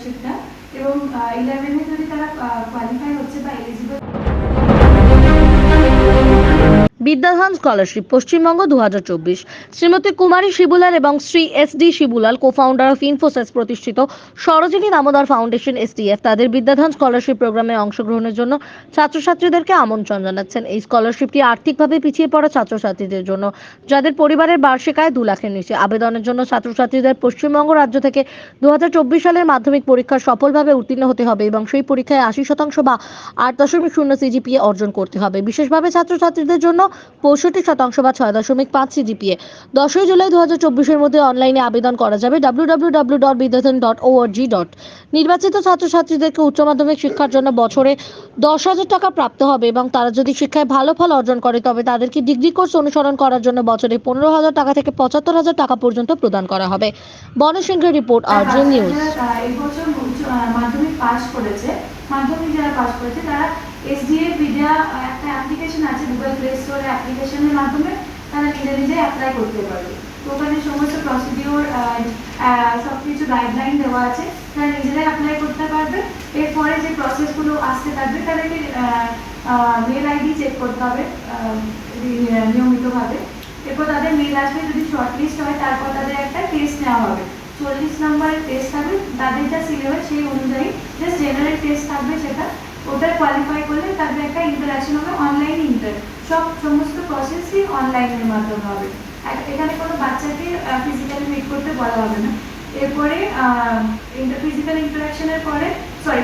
স্কলারশিপটা এবং 11-এ যদি তারা কোয়ালিফাই হচ্ছে বা এলিজিবল। বিদ্যাধন স্কলারশিপ পশ্চিমবঙ্গ 2024 শ্রীমতী কুমারী শিবুলাল এবং শ্রী এস.ডি. শিবুলাল কো-ফাউন্ডার অফ ইনফোসিস প্রতিষ্ঠিত সরোজিনী দামোদর ফাউন্ডেশন এসটিএফ তাদের বিদ্যাধন স্কলারশিপ প্রোগ্রামে অংশগ্রহণের জন্য ছাত্রছাত্রীদেরকে আমন্ত্রণ জানাচ্ছেন। এই স্কলারশিপটি আর্থিকভাবে পিছিয়ে পড়া ছাত্রছাত্রীদের জন্য যাদের পরিবারের বার্ষিক আয় 2 লাখের নিচে। আবেদনের জন্য ছাত্রছাত্রীদের পশ্চিমবঙ্গ রাজ্য থেকে 2024 সালের মাধ্যমিক পরীক্ষা সফলভাবে উত্তীর্ণ হতে হবে এবং সেই পরীক্ষায় 80% বা 8.0 সিজিপিএ অর্জন করতে হবে। বিশেষভাবে ছাত্রছাত্রীদের জন্য 65% বা 6.5 সিজিপিএ 10 জুলাই 2024 মধ্যে অনলাইনে আবেদন করা যাবে www.bidathan.org. নির্বাচিত ছাত্রছাত্রীদেরকে উচ্চ মাধ্যমিক শিক্ষার জন্য বছরে 10,000 টাকা প্রাপ্ত হবে এবং তারা যদি শিক্ষায় ভালো ফল অর্জন করে তবে তাদেরকে ডিগ্রি কোর্স অনুসরণ করার জন্য বছরে 15,000 টাকা থেকে 75,000 টাকা পর্যন্ত প্রদান করা হবে। বনসিংহের রিপোর্ট, আরজে নিউজ। এই বছর মাধ্যমিক পাস করেছে, মাধ্যমিক যারা পাস করেছে তারা এসডিএফ বিদ্যা একটা অ্যাপ্লিকেশন আছে, গুগল প্লে স্টোরে অ্যাপ্লিকেশনের মাধ্যমে তারা নিজে নিজে অ্যাপ্লাই করতে পারবে। তো ওখানে সমস্ত প্রসিডিওর সবকিছু গাইডলাইন দেওয়া আছে, তারা নিজেরাই অ্যাপ্লাই করতে পারবে। এরপরে যে প্রসেসগুলো আসতে থাকবে তাদেরকে মেল আইডি চেক করতে হবে নিয়মিতভাবে। এরপর তাদের মেল আসবে, যদি শর্টলিস্ট হয় তারপর তাদের একটা টেস্ট নেওয়া হবে, 40 নম্বরের টেস্ট থাকবে। তাদের যা সিলেবাস সেই অনুযায়ী জাস্ট জেনারেল টেস্ট থাকবে, সেটা ওটা কোয়ালিফাই করলে তাদের একটা ইন্টারাকশন হবে, অনলাইন সমস্ত প্রসেসই অনলাইনের মাধ্যমে হবে। এখানে কোনো বাচ্চাকে ফিজিক্যালি মিট করতে বলা হবে না। এরপরে ফিজিক্যাল ইন্টারাকশনের পরে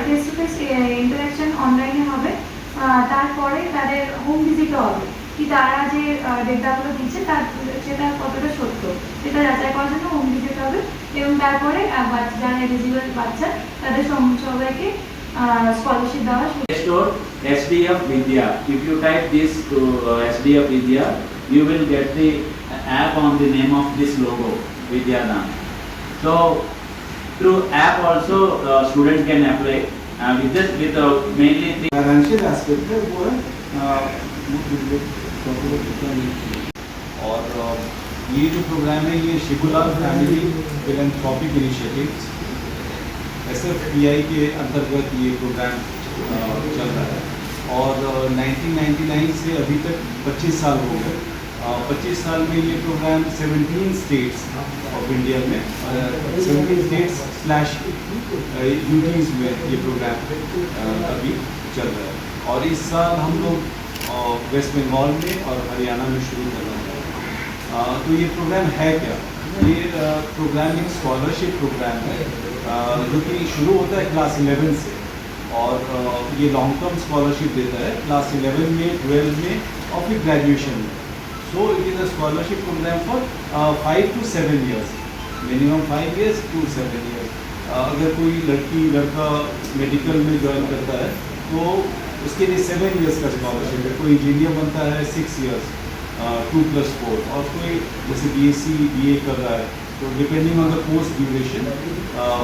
ফেস টু ফেস ইন্টারাকশন অনলাইনে হবে। তারপরে তাদের হোম ভিজিটও হবে, কি তারা যে ডেটাগুলো দিচ্ছে তার সেটা কতটা সত্য সেটা যাচাই করার জন্য হোম ভিজিট হবে। এবং তারপরে যারা এলিজিবল বাচ্চা তাদের সবাইকে স্কলারশিপ দেওয়া শুরু। SDF Vidya. If you type this to SDF Vidya, you will get the app on the name of this logo, Vidyadan. So through app also students can apply with this with mainly the financial aspect है वो है और ये जो programme है ये Shibulal family philanthropic initiatives SFPI के अंतर्गत ये प्रोग्राम चल रहा है और 1999 से अभी तक 25 साल हो गए। 25 साल में ये प्रोग्राम 17 स्टेट्स ऑफ इंडिया में 17 स्टेट्स / यूटीज में ये प्रोग्राम अभी चल रहा है। और इस साल हम लोग वेस्ट बंगाल में और हरियाणा में शुरू कर रहे हैं। तो ये प्रोग्राम है क्या? ये प्रोग्राम एक स्कॉलरशिप प्रोग्राम है जो कि शुरू होता है क्लास 11 से और ये लॉन्ग टर्म स्कॉलरशिप देता है क्लास 11 में, 12 में और फिर ग्रेजुएशन में। So it is a scholarship programme for 5 to 7 years, minimum 5 years to 7 years। अगर कोई लड़की लड़का मेडिकल में ज्वाइन करता है तो उसके लिए 7 years का स्कॉलरशिप है। कोई इंजीनियर बनता है 6 years 2+4 और कोई जैसे BSc BA कर रहा है तो depending on the course duration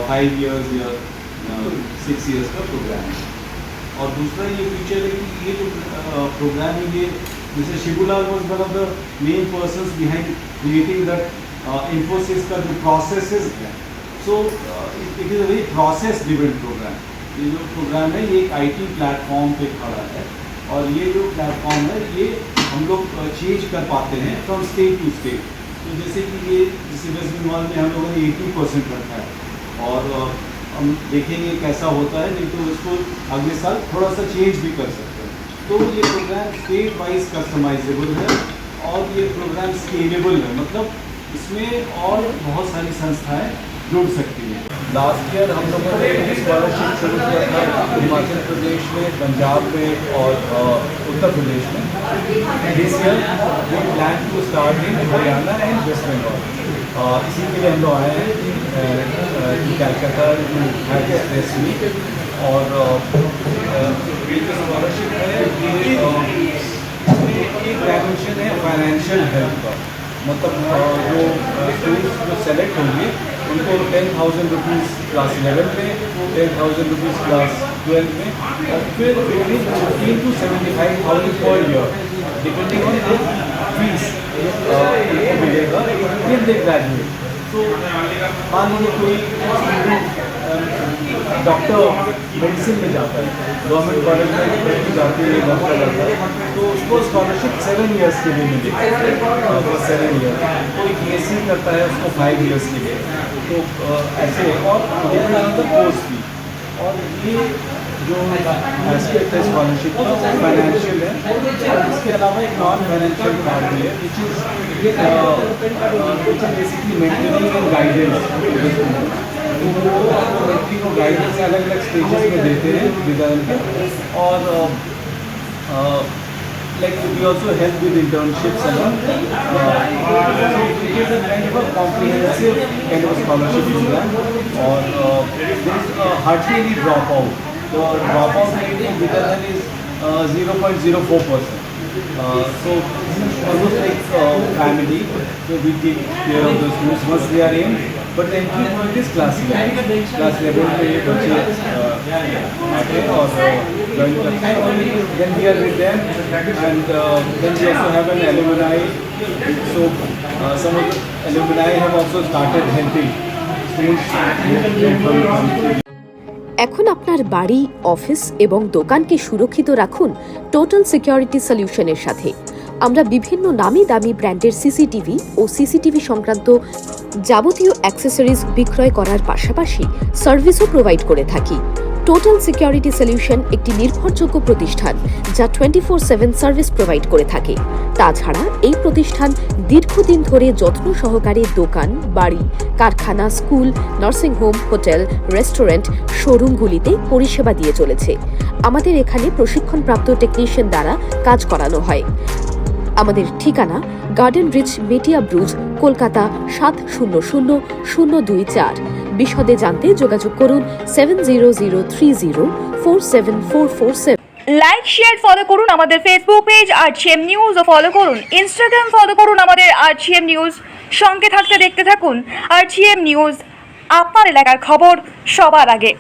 5 years या 6 years का प्रोग्राम है। और दूसरा ये फीचर है कि ये जो प्रोग्राम है ये जैसे Shibulal was one of the main persons behind creating that Infosys का जो प्रोसेसेस है। So it is a very process driven programme. ये जो प्रोग्राम है ये एक IT प्लेटफॉर्म पे खड़ा है और ये जो प्लेटफॉर्म है ये हम लोग चेंज कर पाते हैं फ्रॉम स्टेट टू स्टेट। तो जैसे कि ये जैसे वेस्ट बंगाल में हम लोगों ने 80% रखा है और हम देखेंगे कैसा होता है, नहीं तो इसको अगले साल थोड़ा सा चेंज भी कर सकते हैं। तो ये प्रोग्राम स्टेट वाइज कस्टमाइजेबल है और ये प्रोग्राम स्केलेबल है, मतलब इसमें और बहुत सारी संस्थाएं जुड़ सकती हैं। लास्ट ईयर हम लोगों ने स्कॉलरशिप शुरू किया था हिमाचल प्रदेश में, पंजाब में और उत्तर प्रदेश में। This year we plan to start in Haryana and West Bengal. इसी के लिए हम लोग आए हैं कैलकाटा प्रेस मीट। और ये जो स्कॉलरशिप है ये एक डायमेंशन है फाइनेंशियल हेल्प का, मतलब जो स्टूडेंट्स जो सेलेक्ट होंगे उनको 10,000 रुपीज़ क्लास 11 में, 10,000 रुपीज़ क्लास 12 में और फिर 15 to 75,000 per year depending on the fees उनको मिलेगा फिर दे ग्रेजुएट। तो मान लीजिए कोई डॉक्टर मेडिसिन में जाता है, गवर्नमेंट कॉलेज में लड़की जाती है, डॉक्टर जाता है, तो उसको स्कॉलरशिप 7 ईयर्स के लिए मिलेगी, 7 ईयर। कोई BSc करता है उसको 5 ईयर्स के लिए, तो ऐसे। और कोर्स भी, और ये जो एस्पेक्ट है स्कॉलरशिप का फाइनेंशियल है, इसके अलावा एक नॉन फाइनेंशियल पार्ट भी है which is basically mentoring and guidance. लड़की को गाइडेंस अलग अलग स्टेजेस में देते हैं विद्यालय के, और like we also help with internships and all. So it is a kind of a comprehensive kind of a scholarship program, or there is hardly any dropout. The dropout rate in Vidyadan is 0.04%. So almost like family, so we take care of the students once they are in. But the entry point is class 11. Class 11 पे ये बच्चे आते हैं और join करते हैं, और then we are with them, and then we also have an alumni. So some of the alumni have also started helping students. এখন আপনার বাড়ি, অফিস এবং দোকানকে সুরক্ষিত রাখুন টোটাল সিকিউরিটি সলিউশনের সাথে। আমরা বিভিন্ন নামি দামি ব্র্যান্ডের সিসিটিভি ও সিসিটিভি সংক্রান্ত যাবতীয় অ্যাক্সেসরিজ বিক্রয় করার পাশাপাশি সার্ভিসও প্রোভাইড করে থাকি। টোটাল সিকিউরিটি সলিউশন একটি নির্ভরযোগ্য প্রতিষ্ঠান যা 24/7 সার্ভিস প্রোভাইড করে থাকে। তাছাড়া এই প্রতিষ্ঠান দীর্ঘদিন ধরে যত্ন সহকারে দোকান, বাড়ি, কারখানা, স্কুল, নার্সিংহোম, হোটেল, রেস্টুরেন্ট, শোরুমগুলিতে পরিষেবা দিয়ে চলেছে। আমাদের এখানে প্রশিক্ষণপ্রাপ্ত টেকনিশিয়ান দ্বারা কাজ করানো হয়। আমাদের ঠিকানা গার্ডেন রিচ, মেটিয়া ব্রুজ, কলকাতা 700024। বিশদে জানতে যোগাযোগ করুন 7003047447। লাইক শেয়ার ফলো করুন আমাদের ফেসবুক পেজ RGM নিউজ ও ফলো করুন ইনস্টাগ্রাম ফলো করুন আমাদের RGM নিউজ। সঙ্গে থাকতে দেখতে থাকুন RGM নিউজ, আপনার এলাকার খবর সবার আগে।